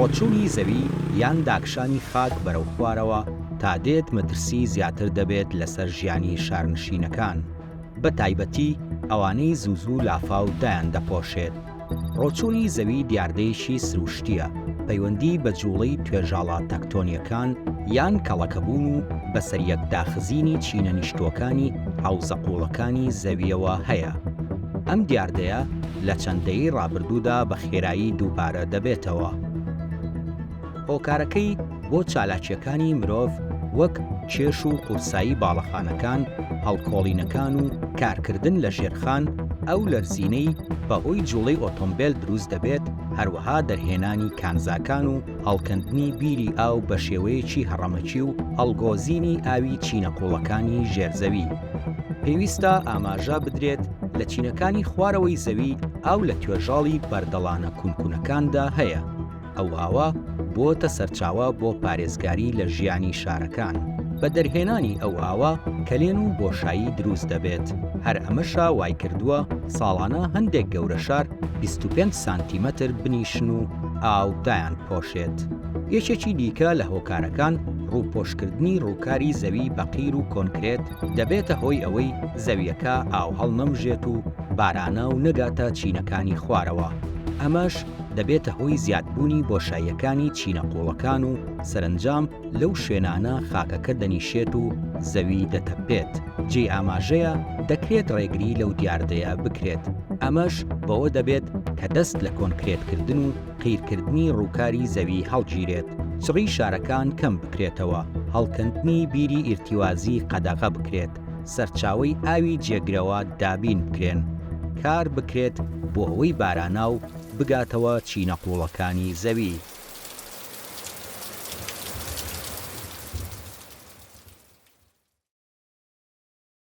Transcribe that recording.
ڕۆچوونی زەوی یان داکشانی خاک بەرەو خوارەوە تا دێت مەترسی زیاتر دەبێت لەسەر ژیانی شارنشینەکان، بە تایبەتی ئەوانەی زوو لافاو دایان دەپۆشێت. ڕۆچوونی زەوی دیاردەیەکی سروشتیە، پەیوەندی بە جوڵەی توێژاڵە تەکتۆنیەکان یان کەڵەکەبوون و بەسەریەک داخزینی چینە نیشتۆکانی حەوزە قوڵەکانی زەویەوە هەیە. ئەم دیاردەیە لە چەندەیی ڕابردوودا بە خێرایی دووبارە دەبێتەوە. هۆکارەکەی بۆ چالاکیەکانی مرۆڤ وەک کێش و قورسایی باڵەخانەکان، هەڵکۆڵینەکان و کارکردن لە ژێرخان ئەو لەرزینەی بەهۆی جوڵەی ئۆتۆمبیل دروست دەبێت، هەروەها دەرهێنانی کانزاکان و هەڵکەندنی بیری ئاو بە شێوەیەکی هەڕەمەکی و هەڵگۆزینی ئاوی چینەقوڵەکانی ژێرزەوی. پێویستە ئاماژە بدرێت لە چینەکانی خوارەوەی زەوی ئاو لە توێژاڵی بەردەڵانە کونکونەکاندا هەیە. ئەو ئاوە بۆتە سەرچاوە بۆ پارێزگاری لە ژیانی شارەکان. بە دەرهێنانی ئەو ئاوە کەلێن و بۆشایی دروست دەبێت. هەر ئەمەشە وای کردووە ساڵانە هەندێک گەورە شار 25 سانتیمەتر بنیشن و ئاو دایان پۆشێت. یەکێکی دیکە لە هۆکارەکان ڕووپۆشکردنی ڕووکاری زەوی بە قیر و کۆنکرێت دەبێتە هۆی ئەوەی زەویەکە ئاو هەڵنەمژێت و بارانە و نەگاتە چینەکانی خوارەوە. ئەمەش دەبێتە هۆی زیادبوونی بۆشاییەکانی چینەقوڵەکان و سەرنجام لەو شوێنانە خاکەکە دەنیشێت و زەوی دەتەپێت. جێ ئاماژەیە دەکرێت ڕێگری لەو دیاردەیە بکرێت. ئەمەش بەوە دەبێت کە دەست لە کۆنکرێتکردن و قیرکردنی ڕووکاری زەوی هەڵگیرێت، چڕی شارەکان کەم بکرێتەوە، هەڵکەندنی بیری ئیرتیوازی قەدەغە بکرێت، سەرچاوەی ئاوی جێگرەوە دابین بکرێن، کار بکرێت بۆ ئەوەی بارانە و بگاتەوە چینەقوڵەکانی زەوی.